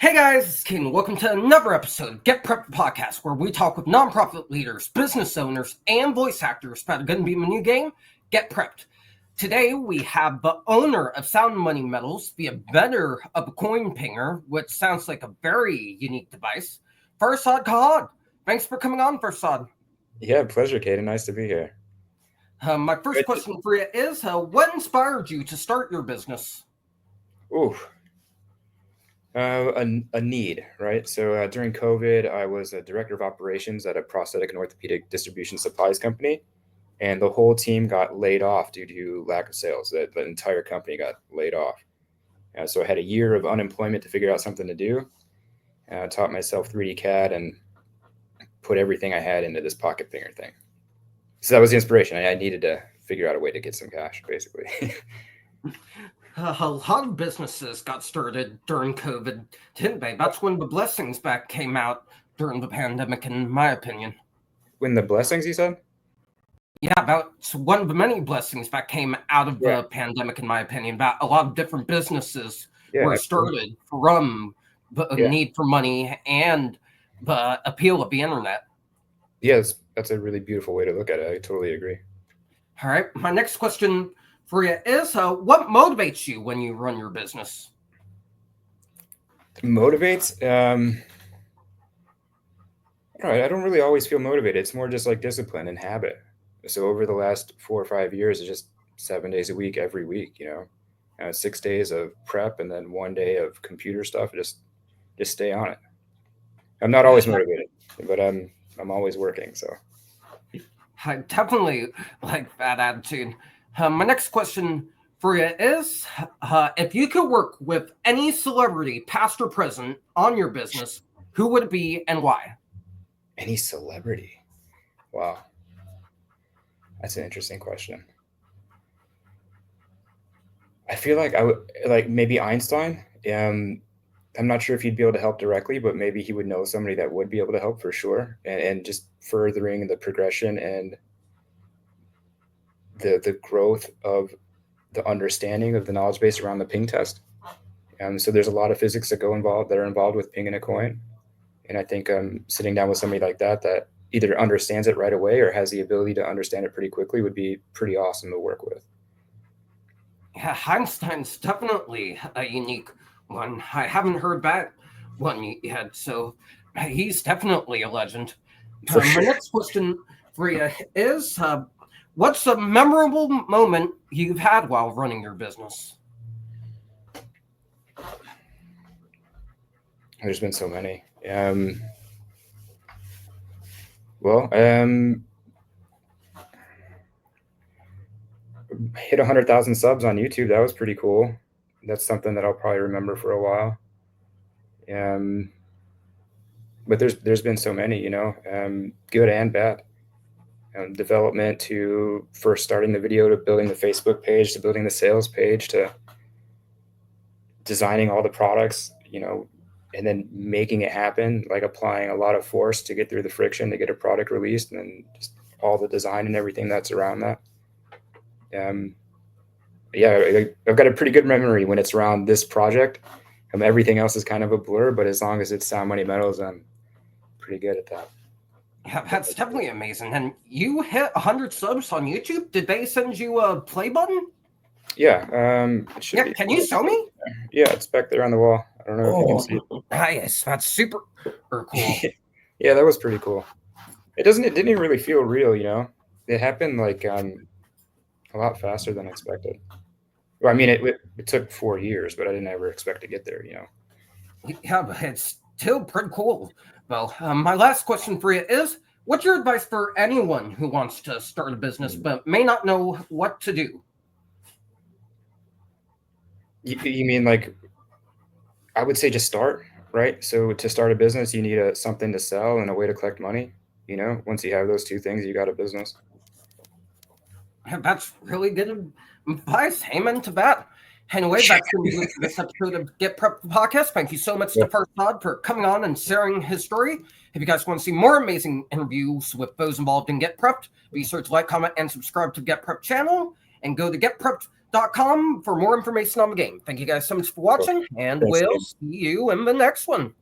Hey guys, it's King. Welcome to another episode of Get Prepped Podcast, where we talk with nonprofit leaders, business owners, and voice actors about going to be a new game, Get Prepped. Today we have the owner of Sound Money Metals, the inventor of a coin pinger, which sounds like a very unique device, Farshad Kayyod. Thanks for coming on, Farshad. Yeah, pleasure, Kaden. Nice to be here. My first question for you is, what inspired you to start your business? Ooh, a need, right? So during COVID, I was a director of operations at a prosthetic and orthopedic distribution supplies company, and the whole team got laid off due to lack of sales. The entire company got laid off. So I had a year of unemployment to figure out something to do. I taught myself 3D CAD and put everything I had into this pocket pinger thing. So that was the inspiration. I needed to figure out a way to get some cash, basically. A lot of businesses got started during COVID, didn't they? That's when the blessings back came out during the pandemic, in my opinion. When the blessings, you said? Yeah, that's one of the many blessings that came out of the pandemic, in my opinion. That a lot of different businesses were started from the need for money and the appeal of the internet. Yes, that's a really beautiful way to look at it. I totally agree. All right, my next question for you is, what motivates you when you run your business? Motivates? All right, I don't really always feel motivated. It's more just like discipline and habit. So over the last 4 or 5 years, it's just 7 days a week, every week, 6 days of prep and then 1 day of computer stuff. Just stay on it. I'm not always motivated, but I'm always working. So I definitely like that attitude. My next question for you is, if you could work with any celebrity, past or present, on your business, who would it be and why? Any celebrity? Wow. That's an interesting question. I feel like I would like maybe Einstein. I'm not sure if he'd be able to help directly, but maybe he would know somebody that would be able to help for sure. And just furthering the progression and the growth of the understanding of the knowledge base around the ping test. So there's a lot of physics that are involved with pinging a coin. And I think sitting down with somebody like that either understands it right away or has the ability to understand it pretty quickly would be pretty awesome to work with. Yeah, Einstein's definitely a unique one. I haven't heard that one yet, so he's definitely a legend. For sure. My next question for you is, what's a memorable moment you've had while running your business? There's been so many. Hit 100,000 subs on YouTube. That was pretty cool. That's something that I'll probably remember for a while. But there's been so many, good and bad. Development to first starting the video to building the Facebook page to building the sales page to designing all the products, and then making it happen, like applying a lot of force to get through the friction to get a product released, and then just all the design and everything that's around that. I've got a pretty good memory when it's around this project. Everything else is kind of a blur, but as long as it's Sound Money Metals, I'm pretty good at that. Yeah, that's definitely amazing. And you hit 100 subs on YouTube. Did they send you a play button? Yeah. Can you show me? Yeah, it's back there on the wall. I don't know if you can see it. Nice. That's super cool. Yeah, that was pretty cool. It didn't even really feel real, It happened like a lot faster than expected. Well, I mean, it took 4 years, but I didn't ever expect to get there, Yeah, but it's still pretty cool. Well, my last question for you is, what's your advice for anyone who wants to start a business but may not know what to do? You mean like, I would say just start, right? So to start a business, you need something to sell and a way to collect money. Once you have those two things, you got a business. That's really good advice. Amen to that. Anyway, that's going to be this episode of Get Prepped Podcast. Thank you so much to Farshad for coming on and sharing his story. If you guys want to see more amazing interviews with those involved in Get Prepped, be sure to like, comment, and subscribe to Get Prepped channel, and go to getprepped.com getprep.com for more information on the game. Thank you guys so much for watching, and Thanks, we'll man. see you in the next one.